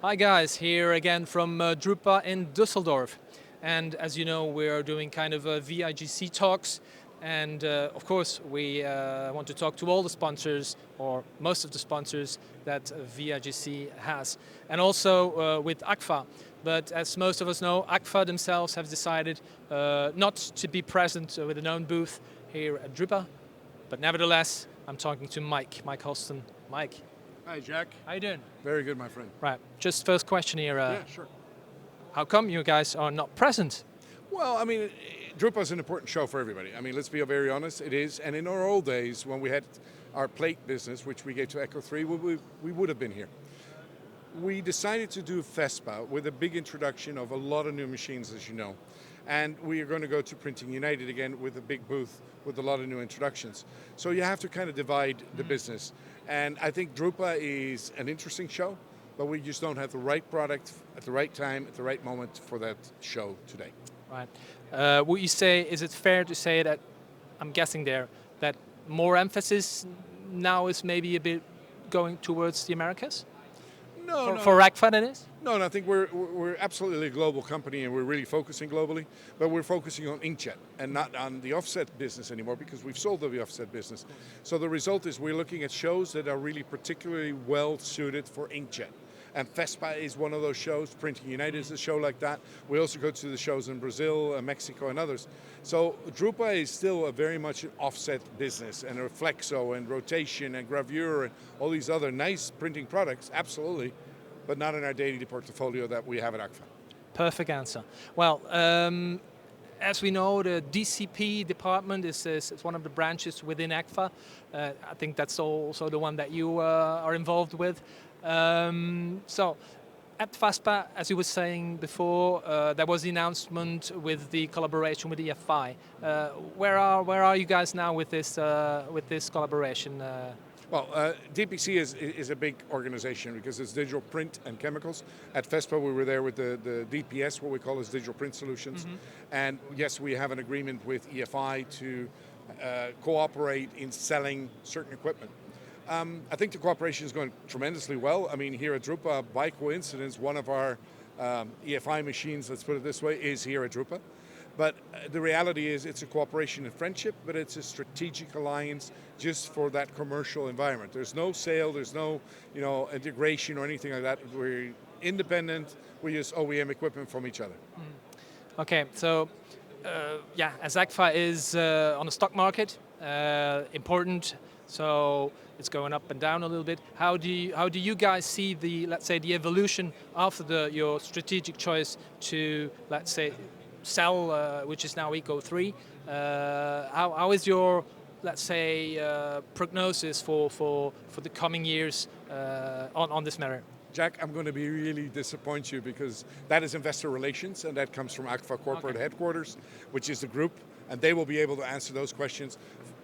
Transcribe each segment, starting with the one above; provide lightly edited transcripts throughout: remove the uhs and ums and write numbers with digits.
Hi guys, here again from Drupa in Düsseldorf. And as you know, we are doing kind of VIGC talks. And of course, we want to talk to all the sponsors, or most of the sponsors that VIGC has. And also with AGFA. But as most of us know, AGFA themselves have decided not to be present with an own booth here at Drupa. But nevertheless, I'm talking to Mike Holston. Mike. Hi, Jack. How you doing? Very good, my friend. Right. Just first question here. Yeah, sure. How come you guys are not present? Well, I mean, Drupa is an important show for everybody. I mean, let's be very honest, it is. And in our old days, when we had our plate business, which we gave to Echo 3, we would have been here. We decided to do FESPA with a big introduction of a lot of new machines, as you know. And we are going to go to Printing United again with a big booth with a lot of new introductions. So you have to kind of divide the business. And I think Drupa is an interesting show, but we just don't have the right product at the right time, at the right moment for that show today. Right. Would you say, is it fair to say that, I'm guessing there, that more emphasis now is maybe a bit going towards the Americas? No, For AGFA, that is? No, I think we're absolutely a global company and we're really focusing globally, but we're focusing on inkjet and not on the offset business anymore because we've sold the offset business. So the result is we're looking at shows that are really particularly well suited for inkjet. And FESPA is one of those shows. Printing United is a show like that. We also go to the shows in Brazil, Mexico, and others. So Drupa is still a very much an offset business, and a flexo, and rotation, and gravure, and all these other nice printing products, absolutely, but not in our daily portfolio that we have at AGFA. Perfect answer. Well, as we know, the DCP department is one of the branches within AGFA. I think that's also the one that you are involved with. So, at FASPA, as you were saying before, there was the announcement with the collaboration with EFI. Where are you guys now with this collaboration? Well, DPC is a big organization because it's digital print and chemicals. At FESPA, we were there with the DPS, what we call as Digital Print Solutions. And yes, we have an agreement with EFI to cooperate in selling certain equipment. I think the cooperation is going tremendously well. I mean, here at Drupa, by coincidence, one of our EFI machines, let's put it this way, is here at Drupa. But the reality is it's a cooperation and friendship, but it's a strategic alliance just for that commercial environment. There's no sale, there's no integration or anything like that. We're independent, we use OEM equipment from each other. Okay, so as AGFA is on the stock market, important, so it's going up and down a little bit. How do you guys see the, let's say, the evolution after your strategic choice to, let's say, sell, which is now Eco 3? How is your, let's say, prognosis for the coming years on this matter? Jack, I'm going to be really disappoint you because that is investor relations and that comes from AGFA corporate headquarters, which is the group, and they will be able to answer those questions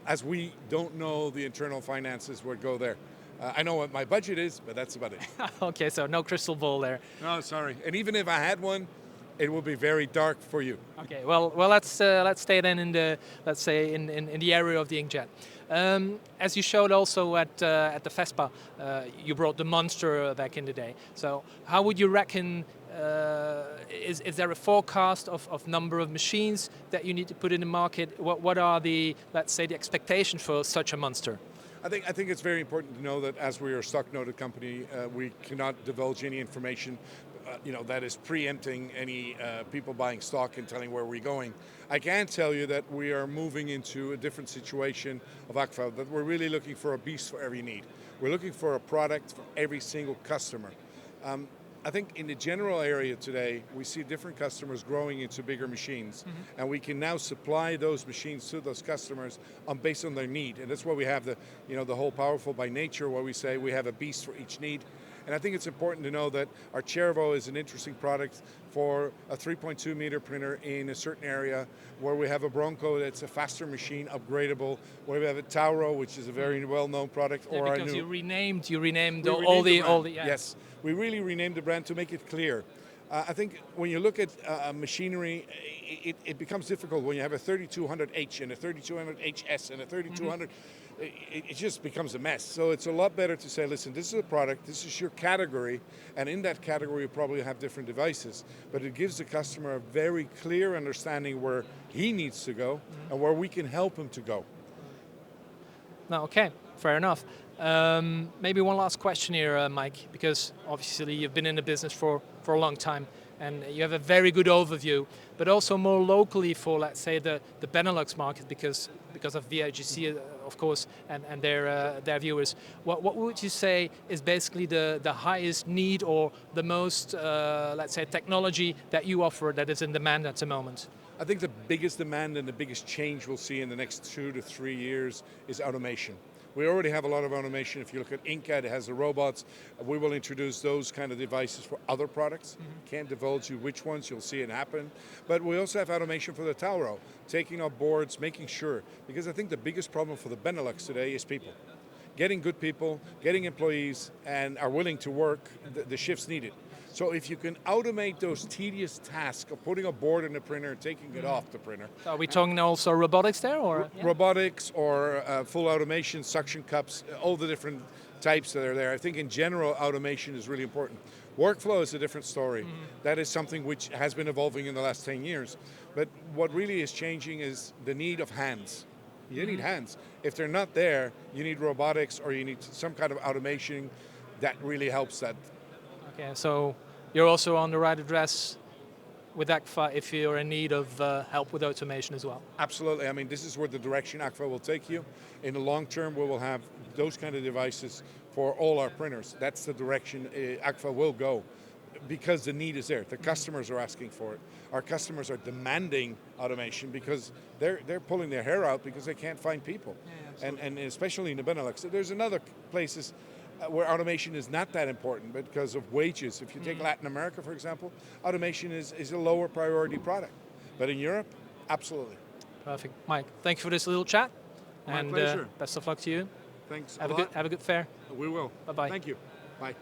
as we don't know the internal finances would go there. I know what my budget is, but that's about it. Okay, so no crystal ball there. No, sorry. And even if I had one, it will be very dark for you. Okay, well, let's stay then in the, let's say, in the area of the inkjet. As you showed also at the FESPA, you brought the Monster back in the day. So how would you reckon? Is there a forecast of number of machines that you need to put in the market? What are the, let's say, the expectations for such a Monster? I think it's very important to know that as we are a stock noted company, we cannot divulge any information that is preempting any people buying stock and telling where we're going. I can tell you that we are moving into a different situation of AGFA, that we're really looking for a beast for every need. We're looking for a product for every single customer. I think in the general area today, we see different customers growing into bigger machines, and we can now supply those machines to those customers based on their need. And that's why we have the whole Powerful by Nature, where we say we have a beast for each need. And I think it's important to know that our Cervo is an interesting product for a 3.2 meter printer in a certain area, where we have a Bronco that's a faster machine, upgradable, where we have a Tauro, which is a very well-known product. Yeah, or because you renamed all the Yes, we really renamed the brand to make it clear. I think when you look at machinery, it becomes difficult when you have a 3200H and a 3200HS and a 3200. It just becomes a mess. So it's a lot better to say, listen, this is a product, this is your category, and in that category you probably have different devices. But it gives the customer a very clear understanding where he needs to go and where we can help him to go. No, okay, fair enough. Maybe one last question here, Mike, because obviously you've been in the business for a long time and you have a very good overview, but also more locally for, let's say, the Benelux market because of VIGC, of course, and their viewers. What would you say is basically the highest need or the most, let's say, technology that you offer that is in demand at the moment? I think the biggest demand and the biggest change we'll see in the next 2 to 3 years is automation. We already have a lot of automation. If you look at Inca, it has the robots. We will introduce those kind of devices for other products. Can't divulge you which ones, you'll see it happen. But we also have automation for the Tauro, taking up boards, making sure, because I think the biggest problem for the Benelux today is people. Getting good people, getting employees, and are willing to work the shifts needed. So if you can automate those tedious tasks of putting a board in the printer and taking it off the printer. Are we talking also robotics there, or Robotics or full automation, suction cups, all the different types that are there. I think in general automation is really important. Workflow is a different story. That is something which has been evolving in the last 10 years. But what really is changing is the need of hands. You need hands. If they're not there, you need robotics or you need some kind of automation that really helps that. Okay, so you're also on the right address with Agfa if you're in need of help with automation as well. Absolutely. I mean, this is where the direction Agfa will take you. In the long term, we will have those kind of devices for all our printers. That's the direction Agfa will go because the need is there. The customers are asking for it. Our customers are demanding automation because they're pulling their hair out because they can't find people. And especially in the Benelux. There's another places where automation is not that important because of wages. If you take Latin America, for example, automation is a lower priority product. But in Europe, absolutely. Perfect. Mike, thank you for this little chat. My and pleasure. Best of luck to you. Thanks Have a good fair. We will. Bye-bye. Thank you. Bye.